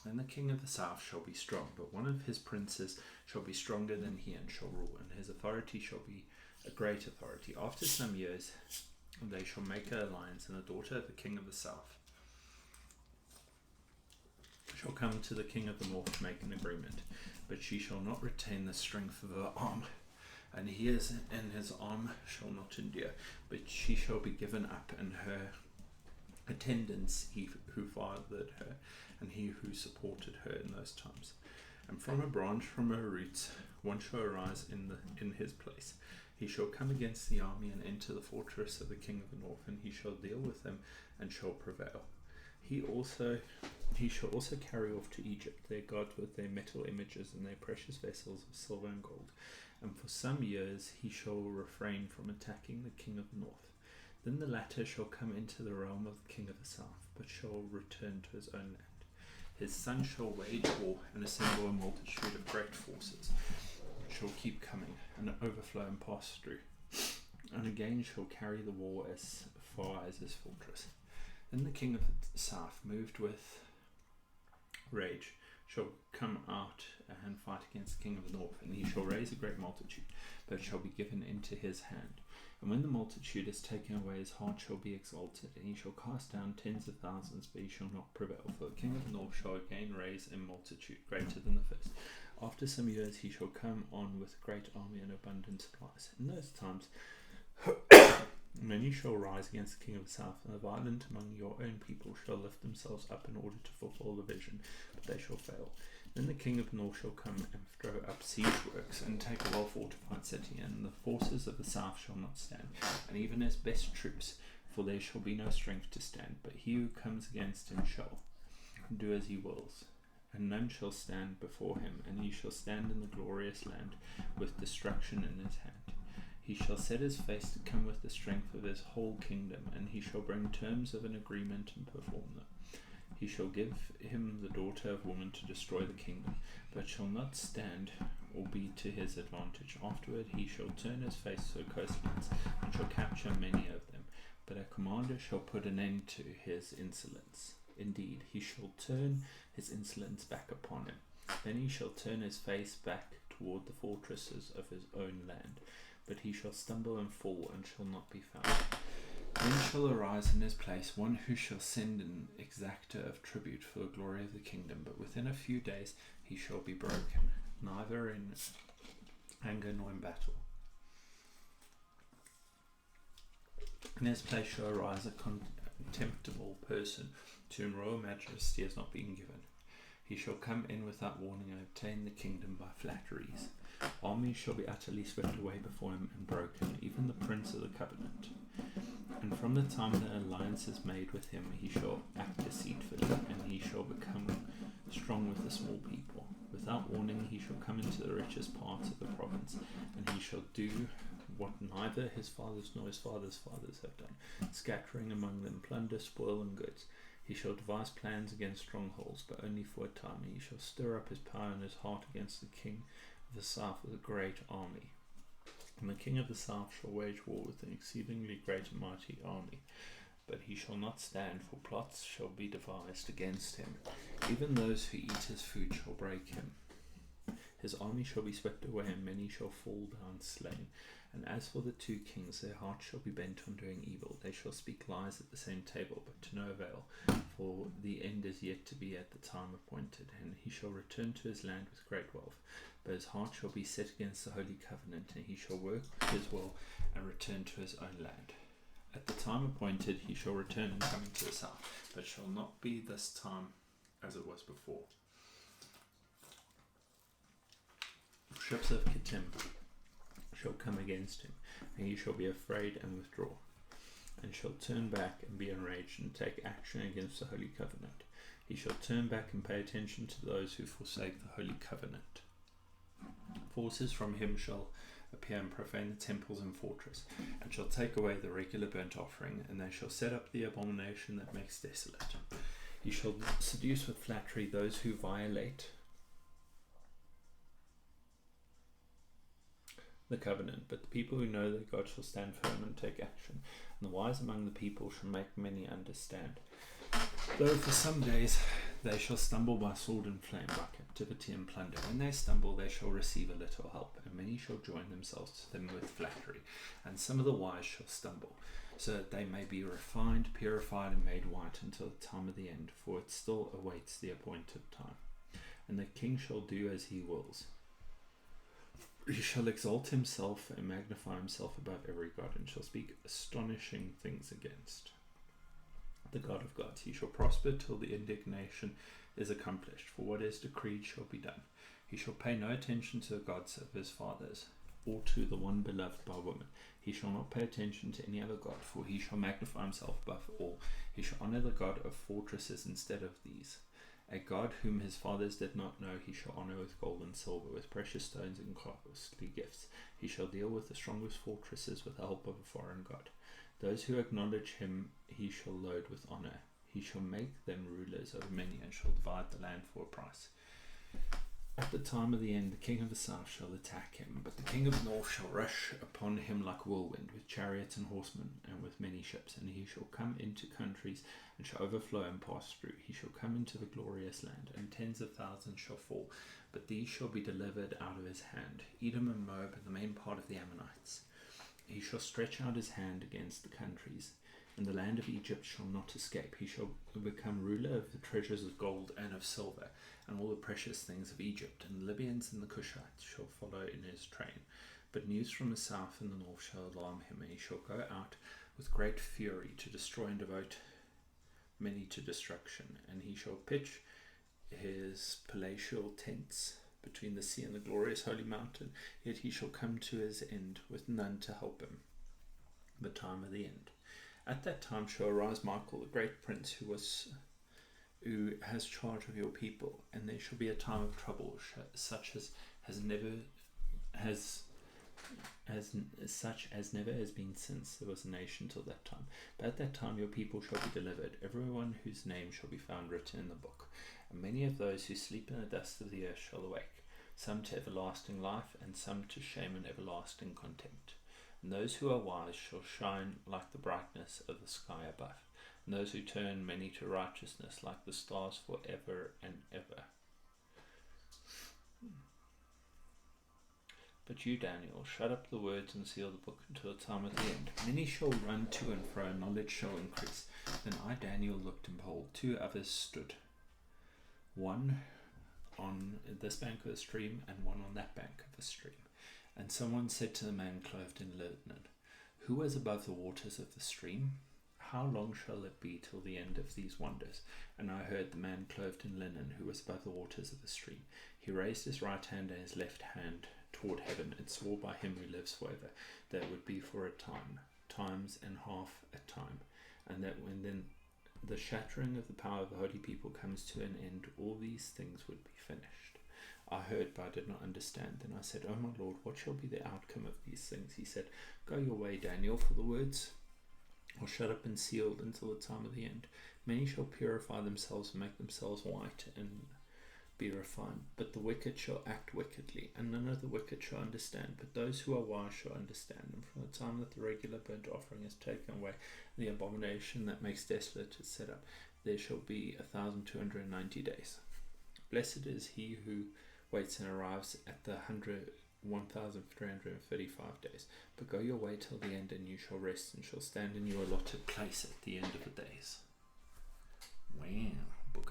And the king of the south shall be strong, but one of his princes shall be stronger than he and shall rule, and his authority shall be a great authority. After some years they shall make an alliance, and the daughter of the king of the south shall come to the king of the north to make an agreement, but she shall not retain the strength of her arm, and he is in his arm shall not endure, but she shall be given up, and her attendants he who fathered her, and he who supported her in those times. And from a branch from her roots one shall arise in his place. He shall come against the army and enter the fortress of the king of the north, and he shall deal with them and shall prevail. He shall also carry off to Egypt their gods with their metal images and their precious vessels of silver and gold. And for some years he shall refrain from attacking the king of the north. Then the latter shall come into the realm of the king of the south, but shall return to his own land. His son shall wage war and assemble a multitude of great forces, shall keep coming and overflow and pass through, and again shall carry the war as far as his fortress. Then the king of the south, moved with rage, shall come out and fight against the king of the north, and he shall raise a great multitude, but shall be given into his hand. And when the multitude is taken away, his heart shall be exalted, and he shall cast down tens of thousands, but he shall not prevail. For the king of the north shall again raise a multitude greater than the first. After some years he shall come on with a great army and abundant supplies. In those times many shall rise against the king of the south, and the violent among your own people shall lift themselves up in order to fulfill the vision, but they shall fail. Then the king of the north shall come and throw up siege works and take a well-fortified city, and the forces of the south shall not stand, and even his best troops, for there shall be no strength to stand. But he who comes against him shall do as he wills, and none shall stand before him, and he shall stand in the glorious land with destruction in his hand. He shall set his face to come with the strength of his whole kingdom, and he shall bring terms of an agreement and perform them. He shall give him the daughter of woman to destroy the kingdom, but shall not stand or be to his advantage. Afterward he shall turn his face to the coastlands, and shall capture many of them. But a commander shall put an end to his insolence. Indeed, he shall turn his insolence back upon him. Then he shall turn his face back toward the fortresses of his own land. But he shall stumble and fall, and shall not be found. Then shall arise in his place one who shall send an exactor of tribute for the glory of the kingdom, but within a few days he shall be broken, neither in anger nor in battle. In his place shall arise a contemptible person, to whom royal majesty has not been given. He shall come in without warning and obtain the kingdom by flatteries. Armies shall be utterly swept away before him and broken, even the prince of the covenant. And from the time the alliance is made with him, he shall act deceitfully, and he shall become strong with the small people. Without warning he shall come into the richest parts of the province, and he shall do what neither his fathers nor his fathers' fathers have done, scattering among them plunder, spoil, and goods. He shall devise plans against strongholds, but only for a time. He shall stir up his power in his heart against the king of the south with a great army. And the king of the south shall wage war with an exceedingly great and mighty army. But he shall not stand, for plots shall be devised against him. Even those who eat his food shall break him. His army shall be swept away, and many shall fall down slain. And as for the two kings, their hearts shall be bent on doing evil. They shall speak lies at the same table, but to no avail, for the end is yet to be at the time appointed. And he shall return to his land with great wealth, but his heart shall be set against the holy covenant, and he shall work his will and return to his own land. At the time appointed he shall return and come into the south, but shall not be this time as it was before. Ships of Kittim shall come against him, and he shall be afraid and withdraw, and shall turn back and be enraged and take action against the holy covenant. He shall turn back and pay attention to those who forsake the holy covenant. Forces from him shall appear and profane the temples and fortress, and shall take away the regular burnt offering, and they shall set up the abomination that makes desolate. He shall seduce with flattery those who violate the covenant, but the people who know their God shall stand firm and take action, and the wise among the people shall make many understand. Though for some days they shall stumble by sword and flame, by captivity and plunder. When they stumble, they shall receive a little help, and many shall join themselves to them with flattery. And some of the wise shall stumble, so that they may be refined, purified, and made white until the time of the end, for it still awaits the appointed time. And the king shall do as he wills. He shall exalt himself and magnify himself above every god, and shall speak astonishing things against the God of gods. He shall prosper till the indignation is accomplished, for what is decreed shall be done. He shall pay no attention to the gods of his fathers, or to the one beloved by women. He shall not pay attention to any other god, for he shall magnify himself above all. He shall honor the God of fortresses instead of these. A God whom his fathers did not know he shall honor with gold and silver, with precious stones and costly gifts. He shall deal with the strongest fortresses with the help of a foreign god. Those who acknowledge him he shall load with honor. He shall make them rulers over many, and shall divide the land for a price. At the time of the end, the king of the south shall attack him, but the king of the north shall rush upon him like a whirlwind, with chariots and horsemen, and with many ships. And he shall come into countries, and shall overflow and pass through. He shall come into the glorious land, and tens of thousands shall fall, but these shall be delivered out of his hand, Edom and Moab, and the main part of the Ammonites. He shall stretch out his hand against the countries, and the land of Egypt shall not escape. He shall become ruler of the treasures of gold and of silver, and all the precious things of Egypt, and the Libyans and the Cushites shall follow in his train. But news from the south and the north shall alarm him, and he shall go out with great fury to destroy and devote many to destruction. And he shall pitch his palatial tents between the sea and the glorious holy mountain, yet he shall come to his end with none to help him, the time of the end. At that time shall arise Michael, the great prince, who has charge of your people, and there shall be a time of trouble such as never has been since there was a nation till that time. But at that time your people shall be delivered, everyone whose name shall be found written in the book. And many of those who sleep in the dust of the earth shall awake, some to everlasting life, and some to shame and everlasting contempt. And those who are wise shall shine like the brightness of the sky above, and those who turn many to righteousness like the stars forever and ever. But you, Daniel, shut up the words and seal the book until the time of the end. Many shall run to and fro, and knowledge shall increase. Then I, Daniel, looked, and behold, two others stood, one on this bank of the stream, and one on that bank of the stream. And someone said to the man clothed in linen, Who is above the waters of the stream? How long shall it be till the end of these wonders? And I heard the man clothed in linen, who was above the waters of the stream. He raised his right hand and his left hand toward heaven, and swore by him who lives forever, that it would be for a time, times and half a time, and that when then the shattering of the power of the holy people comes to an end, all these things would be finished. I heard, but I did not understand. Then I said, O my Lord, what shall be the outcome of these things? He said, Go your way, Daniel, for the words are shut up and sealed until the time of the end. Many shall purify themselves and make themselves white and be refined, but the wicked shall act wickedly, and none of the wicked shall understand, but those who are wise shall understand. And from the time that the regular burnt offering is taken away, the abomination that makes desolate is set up, there shall be 1,290 days. Blessed is he who waits and arrives at the 1,335 days. But go your way till the end, and you shall rest, and shall stand in your allotted place at the end of the days. Wow.